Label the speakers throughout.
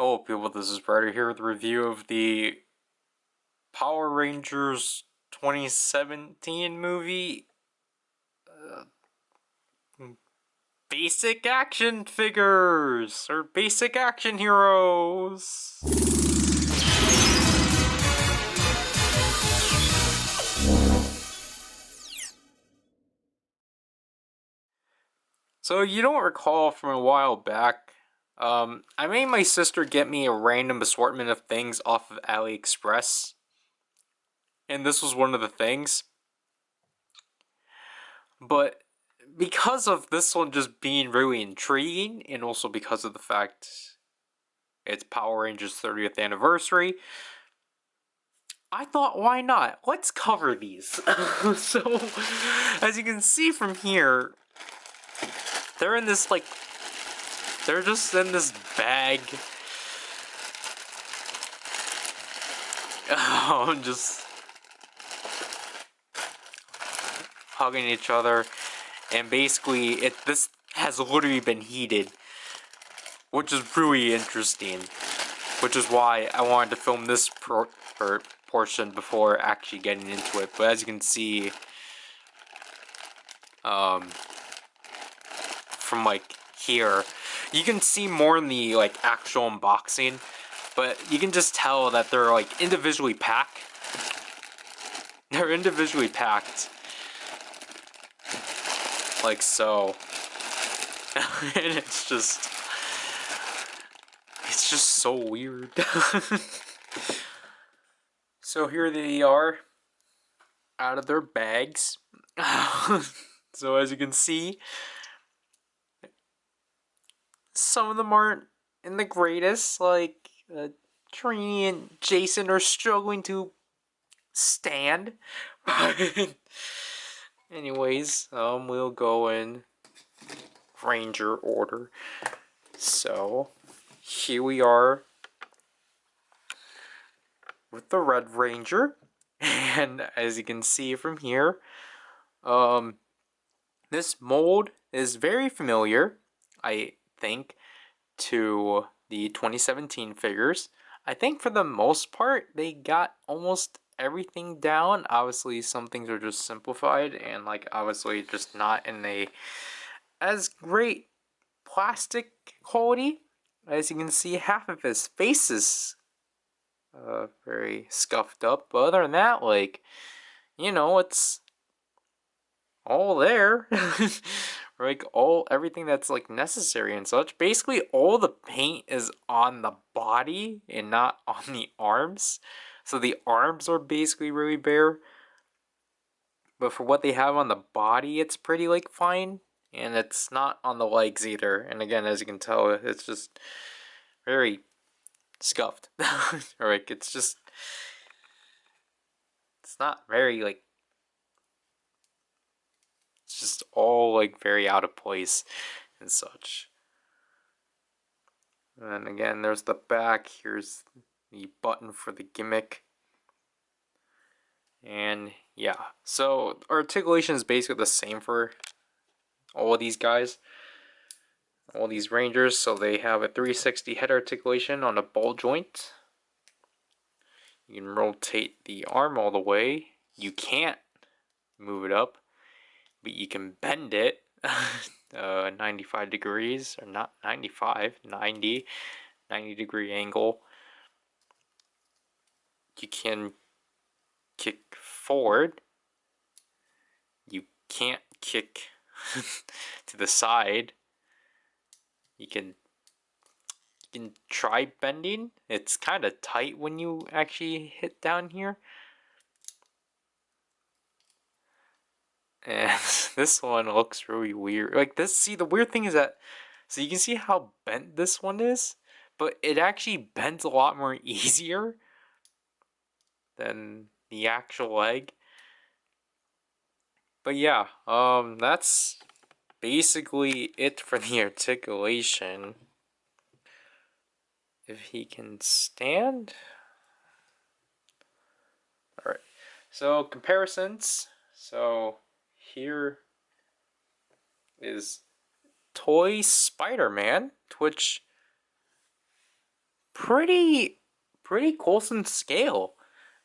Speaker 1: Hello people, this is Ryder here with a review of the Power Rangers 2017 movie, Basic Action Figures, or Basic Action Heroes. So you don't recall from a while back, I made my sister get me a random assortment of things off of AliExpress. And this was one of the things. But because of this one just being really intriguing, and also because of the fact it's Power Rangers 30th anniversary, I thought, why not? Let's cover these. So, as you can see from here, they're in this, they're just in this bag. Just hugging each other. And basically, this has literally been heated, which is really interesting. Which is why I wanted to film this portion before actually getting into it. But as you can see, from here, you can see more in the actual unboxing, but you can just tell that they're individually packed. They're individually packed, like so, and it's just so weird. So here they are, out of their bags. So as you can see, some of them aren't in the greatest. Trini and Jason are struggling to stand. Anyways, we'll go in Ranger order. So here we are with the Red Ranger, and as you can see from here, this mold is very familiar, I think, to the 2017 figures. I think for the most part, they got almost everything down. Obviously, some things are just simplified and obviously just not in a as great plastic quality. As you can see, half of his face is very scuffed up, but other than that, it's all there. Everything that's necessary and such. Basically, all the paint is on the body and not on the arms. So the arms are basically really bare. But for what they have on the body, it's pretty fine. And it's not on the legs either. And again, as you can tell, it's just very scuffed. It's not very it's just all very out of place and such. And again, there's the back. Here's the button for the gimmick. And yeah, so articulation is basically the same for all of these guys, all these Rangers. So they have a 360 head articulation on a ball joint. You can rotate the arm all the way. You can't move it up, but you can bend it 95 degrees, or not 95, 90 degree angle. You can kick forward. You can't kick to the side. You can try bending. It's kind of tight when you actually hit down here. And this one looks really weird. See, the weird thing is that, so you can see how bent this one is, but it actually bends a lot more easier than the actual leg. But yeah, that's basically it for the articulation. If he can stand. Alright, so comparisons. So here is Toy Spider-Man, which pretty close in scale.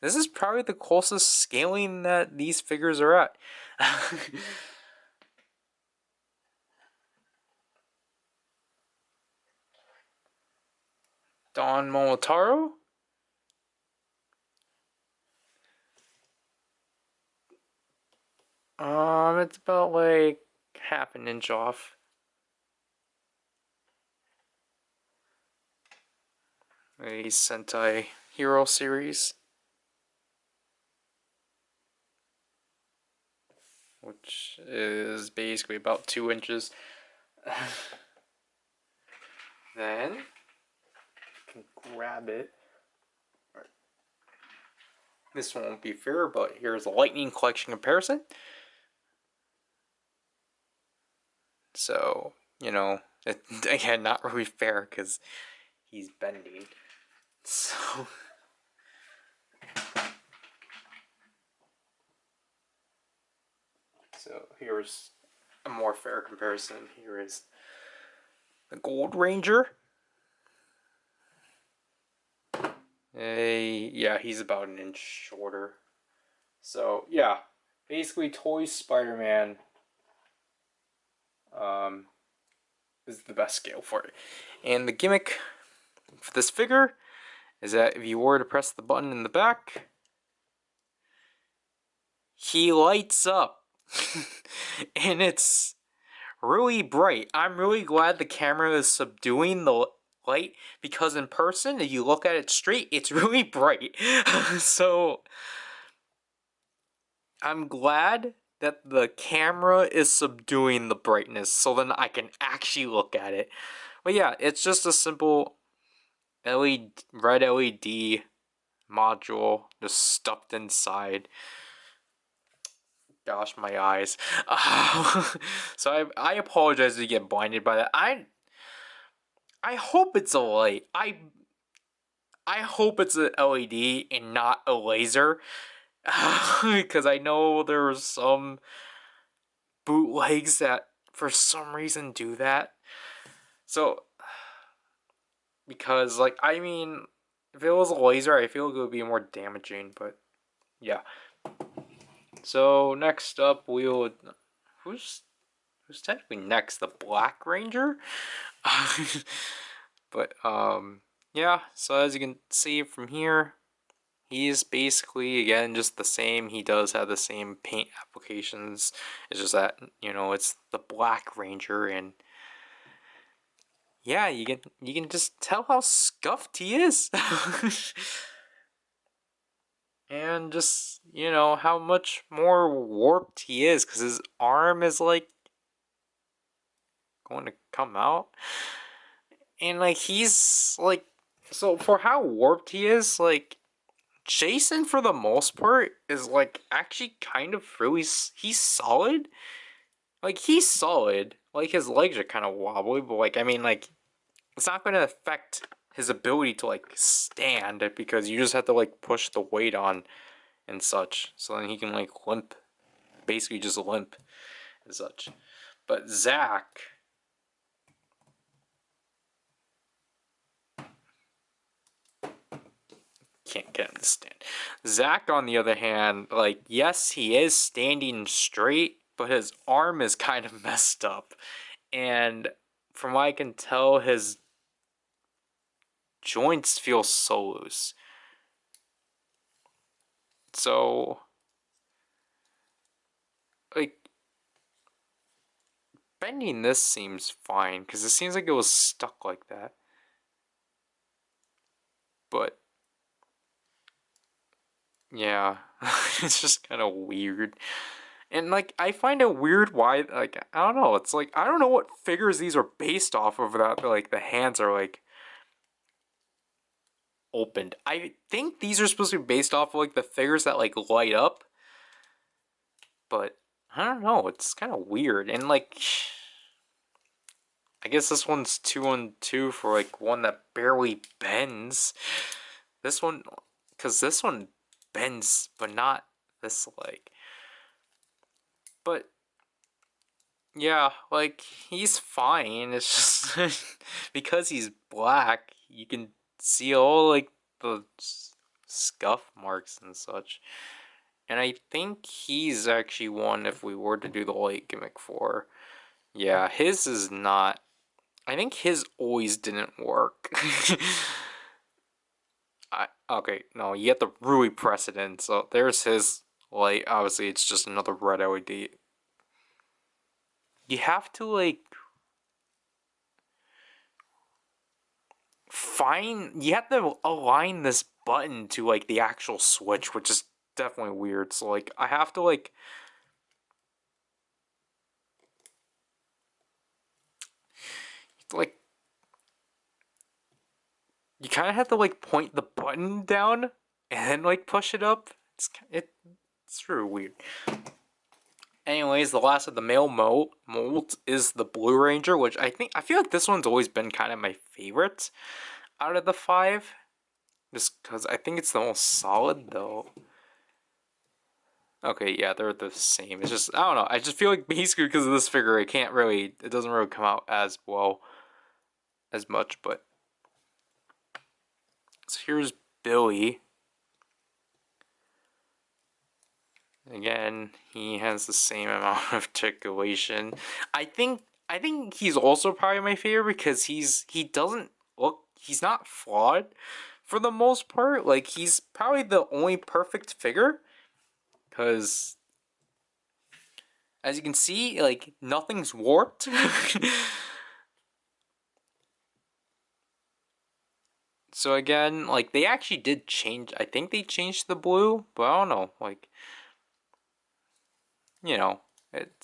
Speaker 1: This is probably the closest scaling that these figures are at. Don Momotaro. It's about like half an inch off. A Sentai Hero series, which is basically about 2 inches. Then you can grab it. This one won't be fair, but here's a Lightning Collection comparison. So, you know, again, not really fair because he's bending. So, here's a more fair comparison. Here is the Gold Ranger. Yeah, he's about an inch shorter. So, yeah, basically Toy Spider-Man is the best scale for it. And the gimmick for this figure is that if you were to press the button in the back, he lights up. And it's really bright. I'm really glad the camera is subduing the light, because in person, if you look at it straight, it's really bright. So I'm glad that the camera is subduing the brightness so then I can actually look at it. But yeah, it's just a simple red LED module just stuffed inside. Gosh, my eyes. So I apologize to get blinded by that. I hope it's a light. I hope it's an LED and not a laser. Because I know there's some bootlegs that for some reason do that. So, because, like, I mean, if it was a laser, I feel like it would be more damaging, but yeah. So, next up, we'll. Who's technically next? The Black Ranger? But, yeah, so as you can see from here, he's basically, again, just the same. He does have the same paint applications. It's just that, you know, it's the Black Ranger, and yeah, you can just tell how scuffed he is. And just, you know, how much more warped he is, because his arm is, like, going to come out. And, like, he's, like, so for how warped he is, like, Jason, for the most part, is, like, actually kind of really, he's solid. Like, he's solid. Like, his legs are kind of wobbly, but, like, I mean, like, it's not going to affect his ability to, like, stand, because you just have to, like, push the weight on and such. So then he can, like, limp. Basically just limp and such. But Zach... can't get him to stand. Zach, on the other hand, like, yes, he is standing straight, but his arm is kind of messed up. And from what I can tell, his joints feel so loose. So, like, bending this seems fine, because it seems like it was stuck like that. But, yeah, it's just kind of weird. And, like, I find it weird why, like, I don't know, it's like, I don't know what figures these are based off of that, like, the hands are, like, opened. I think these are supposed to be based off of, like, the figures that, like, light up. But, I don't know, it's kind of weird. And, like, I guess this one's 2-on-2 for, like, one that barely bends. This one, because this one bends, but not this, like. But, yeah, like, he's fine. It's just because he's black, you can see all like the scuff marks and such. And I think he's actually one if we were to do the light gimmick for. Yeah, his is not. I think his always didn't work. Okay, no, you have to really press it in. So there's his light. Obviously, it's just another red LED. You have to like you have to align this button to like the actual switch, which is definitely weird. So like I have to like you kind of have to like point the button down and then like push it up. It's really weird. Anyways, the last of the male molds is the Blue Ranger, which I feel like this one's always been kind of my favorite out of the 5. Just because I think it's the most solid, though. Okay, yeah, they're the same. It's just, I don't know. I just feel like basically because of this figure, it doesn't really come out as well, as much, but. So here's Billy. Again, he has the same amount of articulation. I think he's also probably my favorite because he's not flawed for the most part. Like he's probably the only perfect figure because as you can see, like nothing's warped. So again, like they actually did change. I think they changed the blue, but I don't know. Like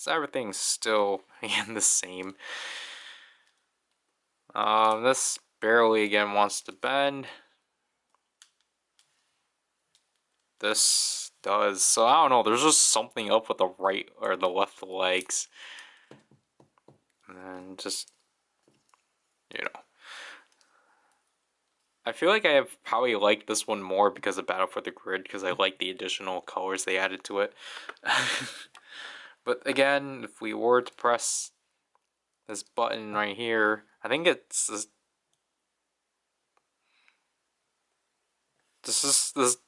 Speaker 1: everything's still again the same. This barely again wants to bend. This does. So I don't know. There's just something up with the right or the left legs, and then just I feel like I have probably liked this one more because of Battle for the Grid because I like the additional colors they added to it. But again, if we were to press this button right here, I think it's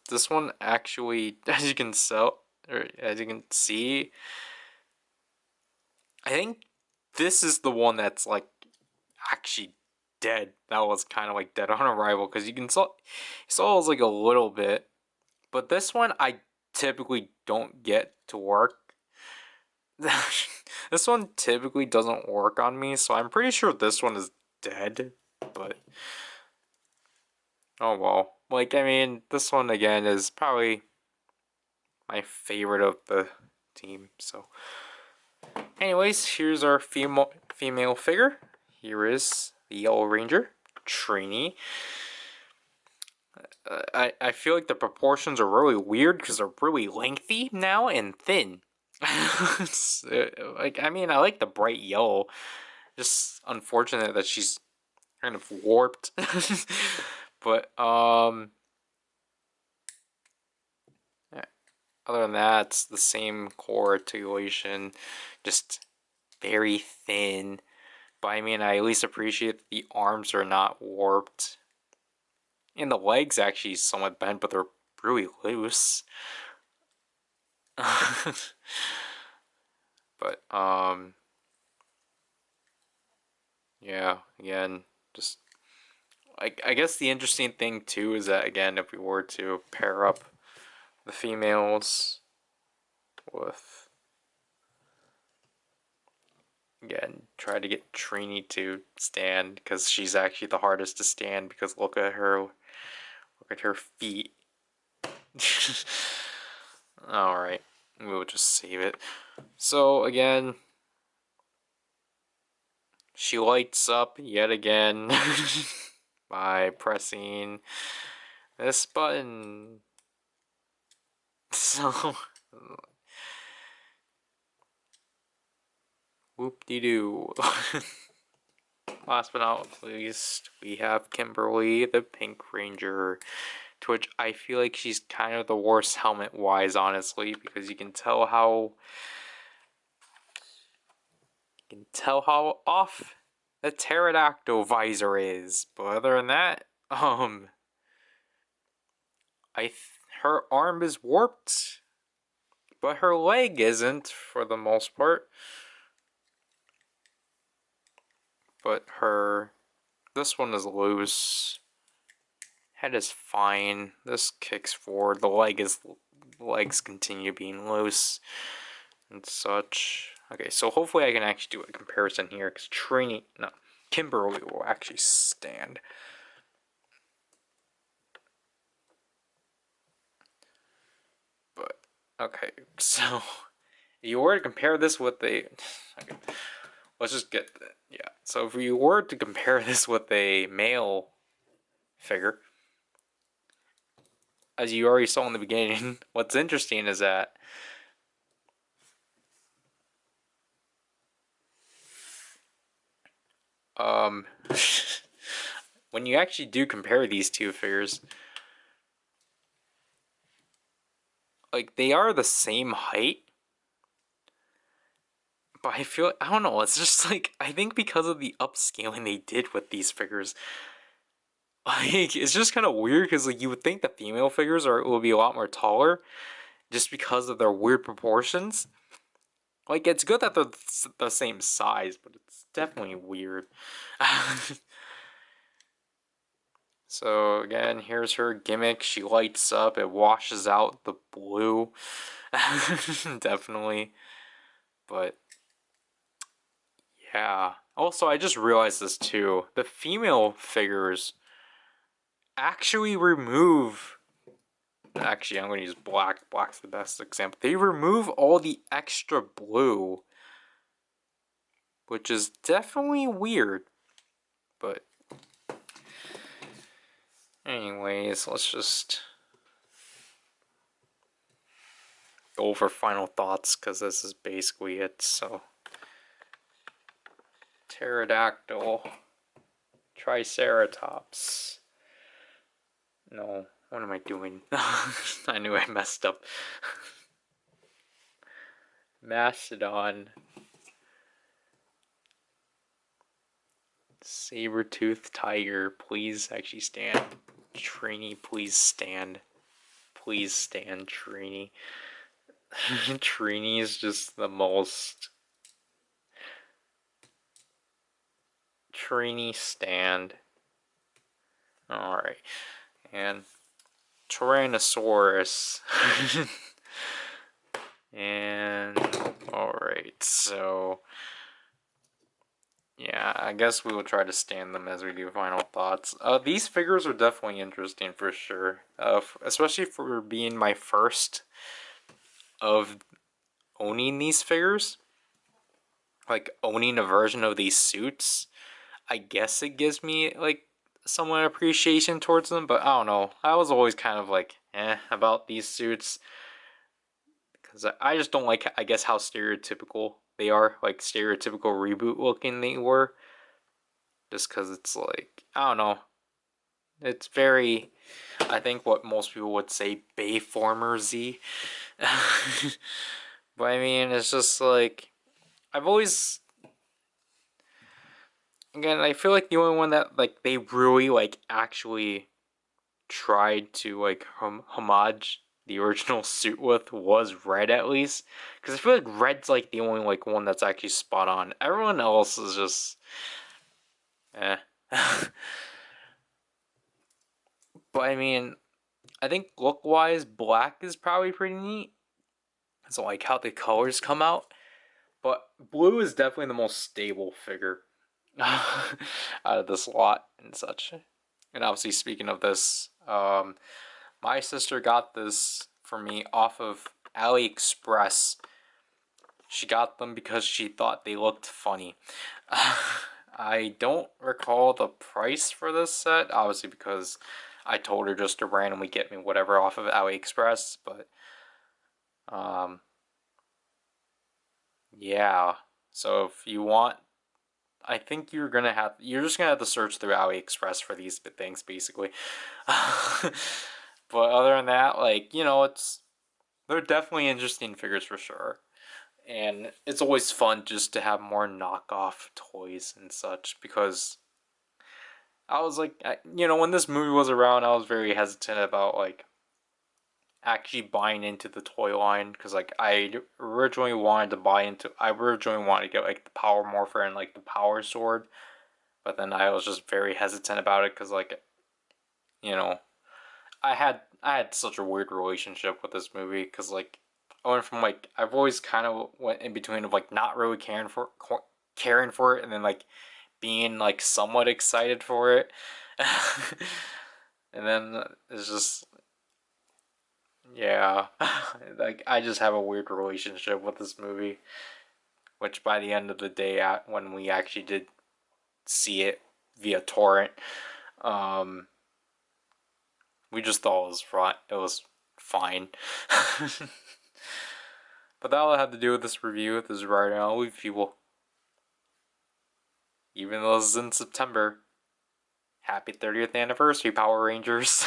Speaker 1: this one actually, as you can see, I think this is the one that's like actually dead. That was kind of like dead on arrival because you can saw it was like a little bit, but this one I typically don't get to work. This one typically doesn't work on me, so I'm pretty sure this one is dead, but oh well. Like, I mean, this one again is probably my favorite of the team, so. Anyways, here's our female figure. Here is the Yellow Ranger, Trini. I feel like the proportions are really weird because they're really lengthy now and thin. Like, I mean, I like the bright yellow. Just unfortunate that she's kind of warped. But other than that, it's the same core articulation, just very thin. But I mean, I at least appreciate that the arms are not warped. And the legs actually somewhat bent, but they're really loose. But yeah, again, just I guess the interesting thing too is that again, if we were to pair up the females with again try to get Trini to stand because she's actually the hardest to stand because look at her feet. All right, we'll just save it. So again, she lights up yet again by pressing this button. So, whoop-de-doo. Last but not least, we have Kimberly, the Pink Ranger, to which I feel like she's kind of the worst helmet-wise, honestly, because you can tell how off the pterodactyl visor is. But other than that, Um, her arm is warped, but her leg isn't for the most part. But this one is loose. Head is fine. This kicks forward. Legs continue being loose and such. Okay, so hopefully I can actually do a comparison here because Kimberly will actually stand. But okay, so if you were to compare this with okay, let's just get yeah. So if you were to compare this with a male figure, as you already saw in the beginning, what's interesting is that when you actually do compare these two figures, like they are the same height, but I don't know, it's just like I think because of the upscaling they did with these figures, like it's just kind of weird because like you would think the female figures will be a lot more taller just because of their weird proportions. Like it's good that they're the same size, but it's definitely weird. So again, here's her gimmick. She lights up, it washes out the blue. Definitely. But yeah. Also, I just realized this too. The female figures actually remove. Actually, I'm going to use black. Black's the best example. They remove all the extra blue, which is definitely weird. But anyways, let's just go over final thoughts because this is basically it. So, pterodactyl, triceratops. No, what am I doing? I knew I messed up. Mastodon, saber-toothed tiger, please actually stand. Trini, please stand. Please stand, Trini. Trini is just the most. Trini, stand. Alright. And Tyrannosaurus. And alright, so yeah, I guess we will try to stand them as we do final thoughts. These figures are definitely interesting for sure. Especially for being my first of owning these figures. Like owning a version of these suits. I guess it gives me like somewhat appreciation towards them, but I don't know. I was always kind of like about these suits. Because I just don't like, I guess, how stereotypical they are. Like stereotypical reboot looking they were. Just because it's like, I don't know. It's very, I think what most people would say, Bayformer-Z. But I mean, it's just like, I've always, again, I feel like the only one that, like, they really, like, actually tried to, like, homage the original suit with was Red, at least. Because I feel like Red's, like, the only, like, one that's actually spot on. Everyone else is just, eh. But I mean, I think look-wise, black is probably pretty neat. So like how the colors come out. But blue is definitely the most stable figure out of this lot and such. And obviously, speaking of this, my sister got this for me off of AliExpress. She got them because she thought they looked funny. I don't recall the price for this set, obviously because I told her just to randomly get me whatever off of AliExpress, but yeah. So if you want, I think you're just gonna have to search through AliExpress for these things, basically. But other than that, like, they're definitely interesting figures for sure. And it's always fun just to have more knockoff toys and such because I was like, when this movie was around, I was very hesitant about like actually buying into the toy line because like I originally wanted to buy into. I originally wanted to get like the Power Morpher and like the Power Sword, but then I was just very hesitant about it because like you know I had such a weird relationship with this movie because like I went from like I've always kind of went in between of like not really caring for it and then like being like somewhat excited for it. And then it's just yeah, like I just have a weird relationship with this movie, which by the end of the day, when we actually did see it via torrent, um, we just thought it was fine. But that all I had to do with this review. This is Ryder. I'll leave people, even though this is in September. Happy 30th anniversary, Power Rangers.